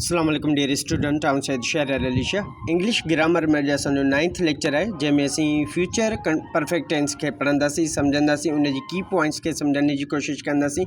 अस्सलाम वालेकुम dear student, आउं सैद शेर अलीशा। इंग्लिश ग्रामर में जो असो 9th लेक्चर है जैमें असी फ्यूचर परफेक्ट टेंस के पढ़ंदासी समझंदासी उन की पॉइंट्स के समझने की कोशिश कंदासी।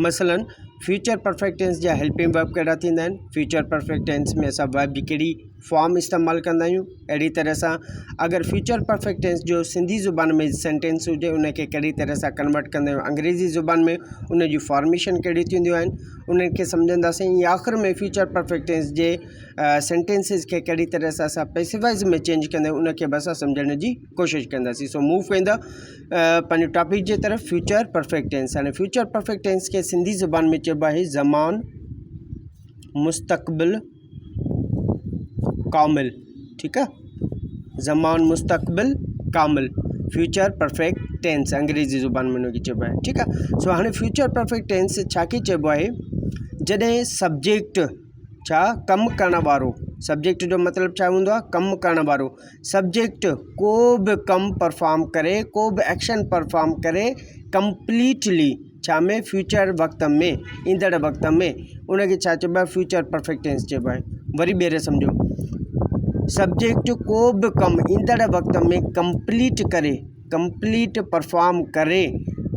मसलन फ्यूचर परफेक्ट टेंस जा हेल्पिंग वर्ब कड़ा थींदा आहिनि। फ्यूचर परफेक्ट टेंस में असां वर्ब जी कहिड़ी फॉर्म इस्तेमाल कंदा आहियूं। अहिड़ी तरह से अगर फ्यूचर परफेक्ट टेंस जो सिंधी ज़ुबान में सेंटेंस हुए उनके कहिड़ी तरह से कन्वर्ट कंदा आहियूं अंग्रेज़ी ज़ुबान में, उन जी फॉर्मेशन कहिड़ी थींदियूं आहिनि उनखे समझंदासीं। या आख़िर में फ्यूचर परफेक्ट टेंस जे सेंटेंसिस के कहिड़ी तरह से असां पैसिवाइज़ में चेंज कंदा आहियूं उनखे बि असां सम्झण जी कोशिश कंदासीं। सो मूव कंदा पंहिंजे टॉपिक जे तरफ़ फ्यूचर परफेक्ट टेंस। हाणे फ्यूचर परफेक्ट टेंस के सिंधी ज़ुबान में चइबो आहे ज़मान मुस्तक़बिल कामिल। ठीक है, ज़मान मुस्तक़बिल कामिल फ्यूचर परफेक्ट टेंस अंग्रेज़ी ज़ुबान में उनखे चइबो आहे। ठीक है, सो हाणे फ्यूचर परफेक्ट टेंस छा खे चइबो आहे जॾहिं सब्जेक्ट छा कम करण वारो, सब्जेक्ट जो मतलब छा हूंदो आहे कम करण वारो। सब्जेक्ट को भी कम परफॉर्म करे, को भी एक्शन परफॉर्म करे कंप्लीटली छा में फ्यूचर वक्त में, ईंदड़ वक्त में, उनखे छा चइबो आहे फ्यूचर परफेक्ट टेंस चइबो आहे। वरी ॿीहर सम्झो, सब्जेक्ट को भी कम ईंदड़ वक्त में कंप्लीट करे, कंप्लीट परफॉर्म करे,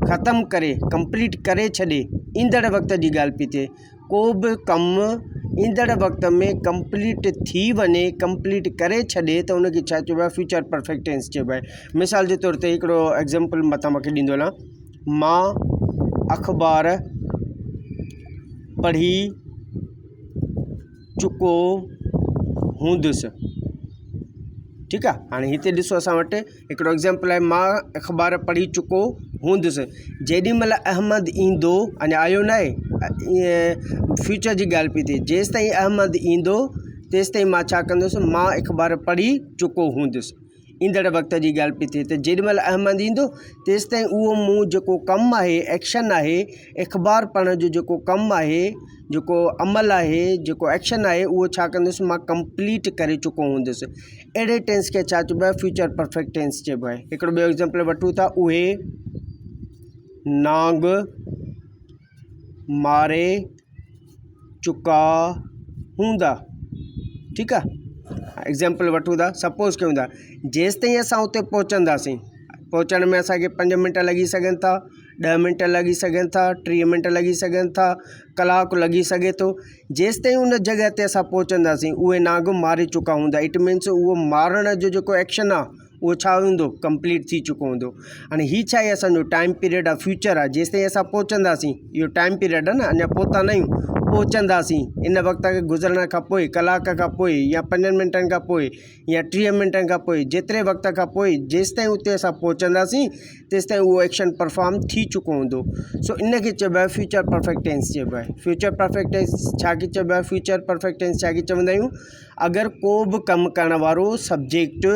ख़त्म करे, कंप्लीट करे छॾे, ईंदड़ वक्त जी ॻाल्हि पई थिए। को भी कम ईंदड़ वक्त में कंप्लीट थी वञे, कंप्लीट करे छॾे त उनखे छा चइबो आहे फ्यूचर परफेक्ट टेंस चइबो आहे। मिसाल जे तौर ते हिकिड़ो एग्ज़ाम्पल मथां मूंखे ॾींदो हलां। मां अख़बार पढ़ी चुको हूंदुसि। ठीक है, हाँ हिते ॾिसो असां वटि हिकिड़ो एग्ज़ाम्पल आहे मां अख़बार पढ़ी चुको हूंदुसि। जेॾीमहिल अहमद ईंदो, अञा आयो न आहे, फ्यूचर जी ॻाल्हि पई थिए। जेसि ताईं अहमद ईंदो तेसि ताईं मां छा कंदुसि, मां अख़बार पढ़ी चुको हूंदुसि। ईंदड़ वक्त जी ॻाल्हि पई थिए त जेॾीमहिल अहमद ईंदो तेसि ताईं उहो मूं जेको कमु आहे, एक्शन आहे, अख़बार पढ़ण जो जेको कमु आहे, जेको अमल आहे, जेको एक्शन आहे, उहो छा कंदुसि मां कंप्लीट करे चुको हूंदुसि। अहिड़े टेंस खे छा चइबो आहे फ्यूचर परफेक्ट टेंस चइबो आहे। हिकिड़ो ॿियो एग्ज़ाम्पल वठूं था, उहे नांग मारे चुका हूंदा। ठीक आहे, एग्ज़ाम्पल वठूं था, सपोज़ कयूं था जेसि ताईं असां उते पहुचंदासीं, पहुचण में असांखे 5 मिंट लॻी सघनि था, 10 मिंट लॻी सघनि था, 30 मिंट लॻी सघनि था, कलाकु लॻी सघे थो। जेसि ताईं उन जॻह ते असां पहुचंदासीं उहे नांग मारे चुका हूंदा। इट मीन्स उहो मारण जो जेको एक्शन आहे उहो छा हूंदो कंप्लीट थी चुको हूंदो। हाणे हीअ छा आहे असांजो टाइम पीरियड आहे, फ्यूचर आहे। जेसि ताईं असां पहुचंदासीं इहो टाइम पीरियड आहे न, अञा पहुता न आहियूं, पहुचंदासीं इन वक्त खे गुज़रण खां पोइ, कलाक खां पोइ, या 5 मिंटनि खां पोइ, या 30 मिंटनि खां पोइ, जेतिरे वक्त खां पोइ जेसि ताईं उते असां पहुचंदासीं तेसि ताईं उहो एक्शन परफॉर्म थी चुको हूंदो। सो इनखे चइबो आहे फ्यूचर परफेक्ट टेंस चइबो आहे। फ्यूचर परफेक्ट टेंस छा खे चइबो आहे, फ्यूचर परफेक्ट टेंस छा खे चवंदा आहियूं अगरि को बि कमु करण वारो सब्जेक्ट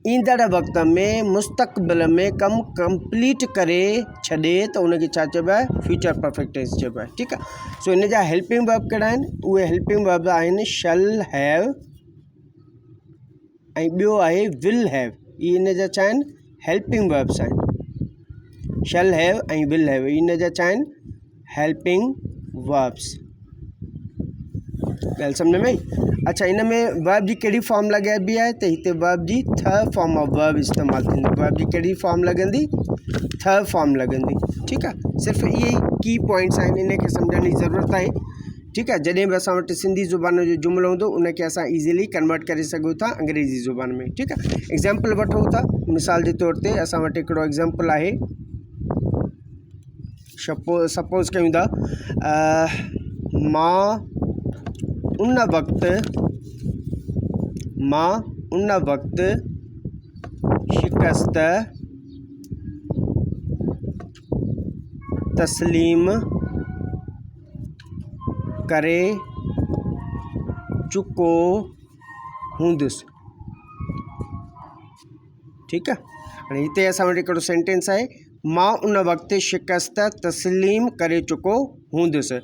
ईंदड़ वक्त में, मुस्तक़बिल में कमु कंप्लीट करे छॾे त उनखे छा चइबो आहे फ्यूचर परफेक्ट टेंस चइबो आहे। ठीक आहे, सो इन जा हेल्पिंग वर्ब कहिड़ा आहिनि, उहे हेल्पिंग वर्ब आहिनि शल हैव ऐं ॿियो आहे विल हैव। इहे इन जा छा आहिनि हेल्पिंग वर्ब्स आहिनि। शल हैव ऐं विल हैव इन जा छा आहिनि हेल्पिंग वर्ब्स। ॻाल्हि सम्झ में आई? अच्छा, इन में वर्ब जी कहिड़ी फॉर्म लॻाइबी आहे त हिते वर्ब जी थर्ड फॉर्म ऑफ वर्ब इस्तेमालु थींदी। वर्ब जी कहिड़ी फॉर्म लॻंदी, थर्ड फॉर्म लॻंदी। ठीक आहे, सिर्फ़ु इहे ई की पॉइंट्स आहिनि, इनखे सम्झण जी ज़रूरत आहे। ठीक आहे, जॾहिं बि असां वटि सिंधी ज़ुबान जो जुमिलो हूंदो उनखे असां ईज़िली कन्वर्ट करे सघूं था अंग्रेज़ी ज़ुबान में। ठीक आहे, एग्ज़ाम्पल वठूं था। मिसाल जे तौर ते असां वटि हिकिड़ो एग्ज़ाम्पल आहे। सपोज़ कयूं था मां उन वक़्त शिकस्त तस्लीम करे चुको हूंदुसि। ठीक आहे, हाणे हिते असां वटि हिकिड़ो सेंटेंस आहे मां उन वक़्तु शिकस्त तस्लीम करे चुको हूंदुसि।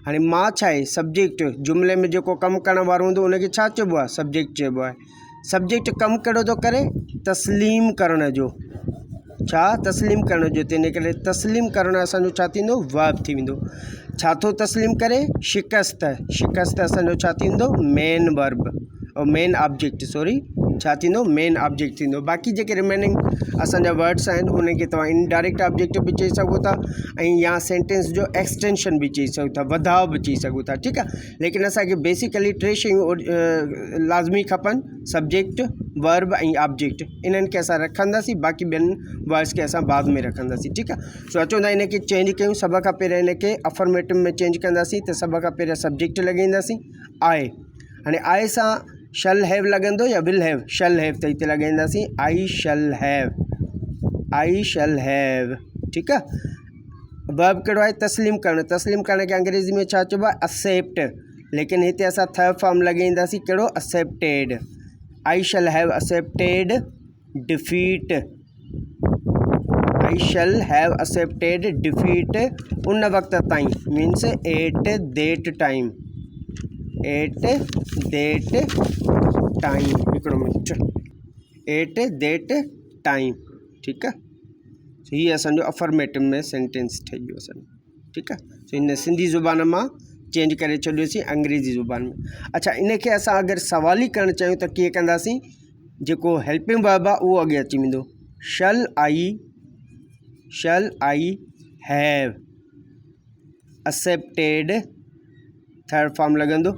हाणे मां छा आहे सब्जेक्ट, जुमिले में जेको कमु करण वारो हूंदो उनखे छा चइबो आहे सब्जेक्ट चइबो आहे। सब्जेक्ट कमु कहिड़ो थो करे तस्लीम करण जो। छा तस्लीम करण जो, तिन करे तस्लीम करणु असांजो छा थींदो, वर्ब थी वेंदो। छा थो तस्लीम करे, शिकस्त। शिकस्त असांजो छा थींदो, मेन वर्ब और मेन ऑब्जेक्ट, सॉरी छा थींदो, मेन ऑब्जेक्ट थींदो। बाक़ी जेके रिमेनिंग असांजा वर्ड्स आहिनि उनखे तव्हां इनडायरेक्ट ऑब्जेक्ट बि चई सघो था ऐं या सेंटेंस जो एक्सटेंशन बि चई सघो था, वधाउ बि चई सघो था, ठीकु आहे। लेकिन असांखे बेसिकली टे शयूं लाज़मी खपनि, सब्जेक्ट, वर्ब ऐं ऑब्जेक्ट। इन्हनि खे असां रखंदासीं, बाक़ी ॿियनि वर्ड्स खे असां बाद में रखंदासीं, ठीकु आहे। सो अचो था इनखे चेंज कयूं। सभ खां पहिरियों इनखे अफर्मेटिव में चेंज कंदासीं, त सभ खां पहिरियों सब्जेक्ट लॻाईंदासीं आहे। हाणे आहे सां शल हैव लॻंदो या विल हैव, शल हैव त हिते लॻाईंदासीं आई shall have, I shall have, ठीकु आहे। वर्ब कहिड़ो आहे, तस्लीम करणु। तस्लीम करण खे अंग्रेज़ी में छा चइबो आहे, एक्सेप्ट। लेकिन हिते असां थर्ड फॉर्म लॻाईंदासीं कहिड़ो, accepted. I shall have accepted defeat, I shall have accepted defeat उन वक़्त ताईं, means eight that time, eight that time, हिकिड़ो मिनट, एट दैट टाइम, ठीकु आहे। हीअ असांजो अफर्मेटिव में सेंटेंस ठही वियो असांजो, ठीकु आहे। सो हिन सिंधी ज़ुबान मां चेंज करे छॾियोसीं अंग्रेज़ी ज़ुबान में। अच्छा, इनखे असां अगरि सवाली करणु चाहियूं त कीअं कंदासीं, जेको हेल्पिंग वर्ब आहे उहो अॻे अची वेंदो, shall I have accepted, third form लॻंदो,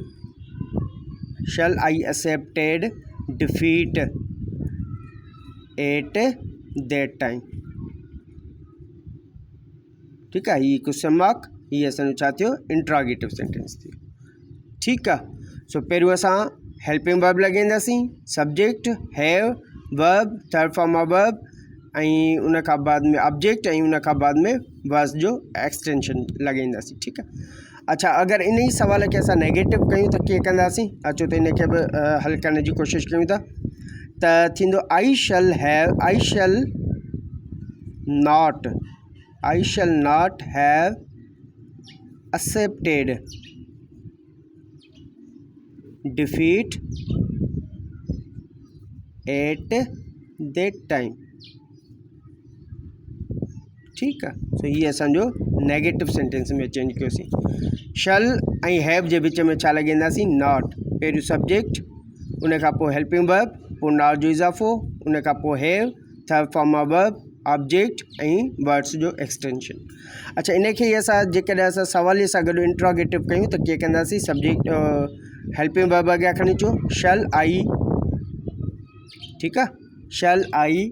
shall I accepted defeat at that time, ठीकु आहे। हीअ क्वेश्चन मार्क, हीअ असांजो छा थियो, इंट्रोगेटिव सेंटेंस थियो, ठीकु आहे। सो पहिरियों असां हेल्पिंग वर्ब लॻाईंदासीं, subject, have, verb, third form of verb ऐं उन खां बाद में ऑब्जेक्ट ऐं उन खां बाद में वर्ब्स जो एक्सटेंशन लॻाईंदासीं, ठीकु आहे। अच्छा, अगरि इन ई सवाल खे असां नेगेटिव कयूं त कीअं कंदासीं, अचो त इनखे बि हल करण जी कोशिशि कयूं था। त थींदो I shall have, I shall not have accepted defeat at that time, ठीकु आहे। सो हीअ असांजो नेगेटिव सेंटेंस में चेंज कयोसीं। शल ऐं हैव जे विच में छा लॻाईंदासीं, नॉट। पहिरियों सब्जेक्ट, उन खां पोइ हेल्पिंग वर्ब, पोइ नॉट जो इज़ाफ़ो, उन खां पोइ have, third form of verb, object ऐं वर्ड्स जो एक्सटेंशन। अच्छा, इनखे ई असां जेकॾहिं असां सवालीअ सां गॾु इंट्रोगेटिव कयूं त कीअं कंदासीं, सब्जेक्ट हेल्पिंग वर्ब अॻियां खणी अचो, शल आई, ठीकु आहे, शल आई,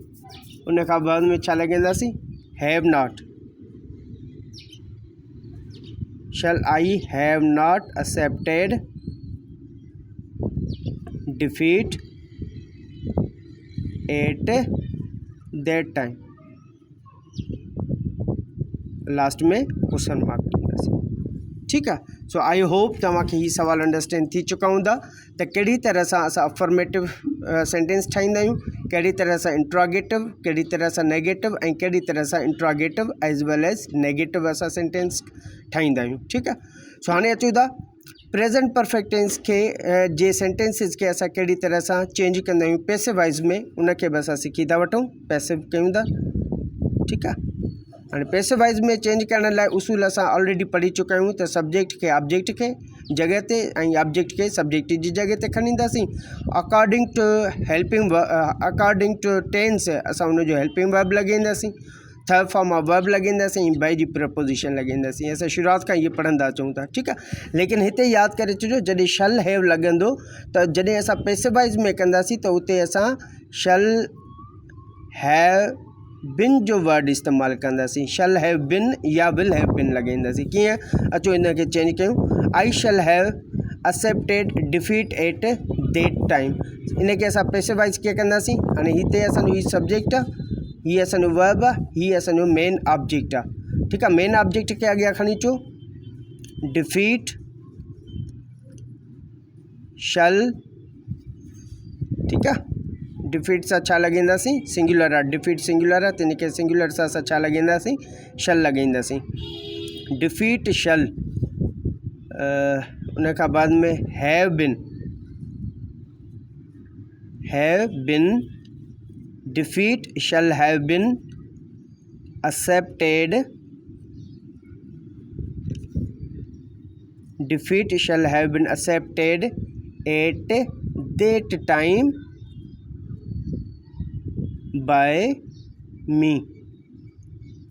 उन खां बाद में छा लॻाईंदासीं, have not, shall I have not accepted defeat at that time, last में क्वेश्चन मार्क ॾींदासीं, ठीकु आहे। सो आई होप तव्हांखे हीअ सवाल अंडरस्टैंड थी चुका हूंदा त कहिड़ी तरह सां असां अफर्मेटिव सेंटेंस ठाहींदा आहियूं, कहिड़ी तरह सां इंट्रोगेटिव, कहिड़ी तरह सां नेगेटिव ऐं कहिड़ी तरह सां interrogative as well as negative असां सेंटेंस ठाहींदा आहियूं, ठीकु आहे। सो हाणे अचूं था प्रेज़ेंट परफेक्ट टेंस खे जे सेंटेंसिस खे असां कहिड़ी तरह सां चेंज कंदा आहियूं पैसिव वाइज़ में, उनखे बि असां सिखी था वठूं, पैसिव कयूं था, ठीकु आहे। हाणे पैसिव वाइज़ में चेंज करण लाइ उसूल असां ऑलरेडी पढ़ी चुका आहियूं त सब्जेक्ट खे ऑब्जेक्ट खे जॻह ते ऐं ऑब्जेक्ट खे सब्जेक्ट जी जॻह ते खणी ईंदासीं। अकॉर्डिंग टू टेंस असां उनजो हेल्पिंग वर्ब लॻाईंदासीं, थर्ड फॉर्म ऑफ वर्ब लॻाईंदासीं ऐं बाई जी प्रपोजिशन लॻाईंदासीं। असां शुरूआत खां इहे पढ़ंदा अचूं था, ठीकु आहे। लेकिन हिते यादि करे छॾियो, जॾहिं शल हैव लॻंदो त जॾहिं असां पैसिव वाइज़ में कंदासीं त उते असां शल हैव बिन जो वर्ड इस्तेमालु कंदासीं, शल हैव बिन या विल हैव बिन लॻाईंदासीं। कीअं, अचो इनखे चेंज कयूं, I shall have accepted defeat at that time, इनखे असां पैसिव वाइज़ कीअं कंदासीं। हाणे हिते असांजो हीउ सब्जेक्ट आहे, हीअ असांजो वर्ब आहे, हीअ असांजो मेन ऑब्जेक्ट आहे, ठीकु आहे। मेन ऑब्जेक्ट खे अॻियां खणी अचो, डिफीट शल, ठीकु आहे। डिफीट सां छा लॻाईंदासीं, सिंगुलर आहे, डिफीट सिंगुलर आहे त इनखे सिंगुलर सां असां छा लॻाईंदासीं, शल लॻाईंदासीं, डिफीट शल। उन खां बाद में have been defeat shall have been accepted, defeat shall have been accepted at that time by me।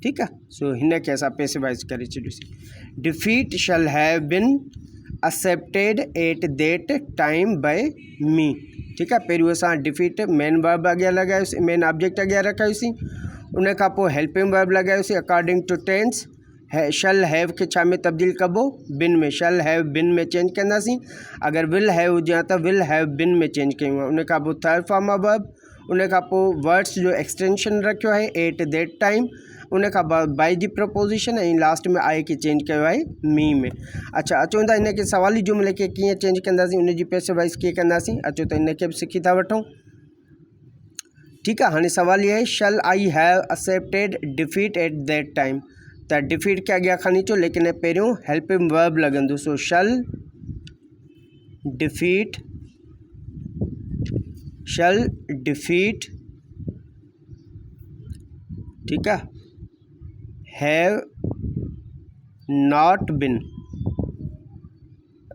ठीक है, सो हिन खे असां पैसिवाइज़ करे छॾियोसीं। Defeat shall have been accepted at that time by me. ठीक है, पहिरियों असां डिफीट मेन वर्ब अॻियां लॻायोसीं, मेन ऑब्जेक्ट अॻियां रखायोसीं, उन खां पोइ हेल्पिंग वर्ब लॻायोसीं according to tense. Shall have खे छा में तब्दील कबो, बिन में। शैल हैव बिन में चेंज कंदासीं। अगरि विल हैव हुजे हा त विल हैव बिन में चेंज कयूं आहे। उन खां पोइ थर्ड फॉर्म ऑफ वर्ब, उन खां पोइ वर्ड्स जो एक्सटेंशन रखियो आहे एट दैट टाइम, उन खां बाद बाई जी प्रपोजिशन, ऐं लास्ट में आई खे चेंज कयो आहे मी में। अच्छा, अचो त हिन खे सवाली जुमिले खे कीअं चेंज कंदासीं, उन जी पैसिवाइज़ कीअं कंदासीं, अचो त हिन खे बि सिखी था वठूं। ठीकु आहे, हाणे सवाल इहो आहे shall I have accepted defeat at that time. त डिफीट खे अॻियां खणी अचो, लेकिन पहिरियों हेल्पिंग वर्ब लॻंदो। सो शल डिफीट, शल डिफीट, ठीकु आहे, हैव नॉट बिन,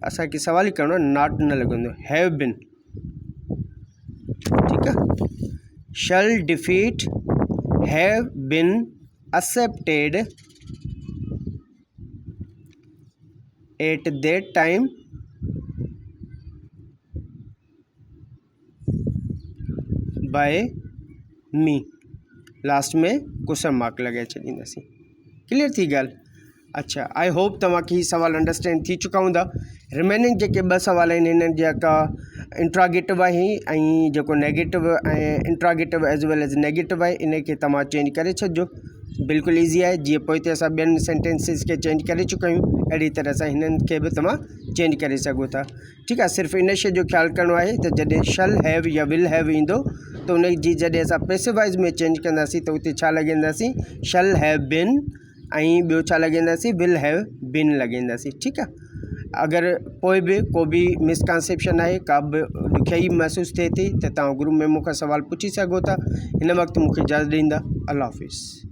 असांखे सवाल ई करिणो आहे, नॉट न लॻंदो, हैव बिन। ठीकु आहे, shall defeat have been accepted at that time by me. Last में क्वेश्चन मार्क लॻाए छॾींदासीं। क्लियर थी ॻाल्हि। अच्छा, आई होप तव्हांखे हीउ सवाल अंडरस्टैंड थी चुका हूंदा। रिमेनिंग जेके ॿ सवाल आहिनि हिननि जेका इंट्रागेटिव आहे ऐं जेको नेगेटिव ऐं interrogative as well as negative आहे, इन खे तव्हां चेंज करे छॾिजो। बिल्कुलु ईज़ी आहे, जीअं पोइ ते असां ॿियनि सेंटेंसिस खे चेंज करे चुका आहियूं, अहिड़ी तरह सां हिननि खे बि तव्हां चेंज करे सघो था। ठीकु आहे, सिर्फ़ु इन शइ जो ख़्यालु करिणो आहे त जॾहिं शल हैव या विल हैव ईंदो त उन जी जॾहिं असां पैसिवाइज़ में चेंज कंदासीं त उते छा लॻाईंदासीं, शल हैव बिन, ऐं ॿियो छा लॻाईंदासीं, विल हैव बिन लॻाईंदासीं। ठीकु आहे, अगरि पोइ बि को बि मिसकॉन्सेप्शन आहे, का बि ॾुखियाई महसूसु थिए थी, त तव्हां ग्रुप में मूंखां सवाल पुछी सघो था। हिन वक़्तु मूंखे इजाज़त ॾींदा। अल्लाह हाफ़िज़।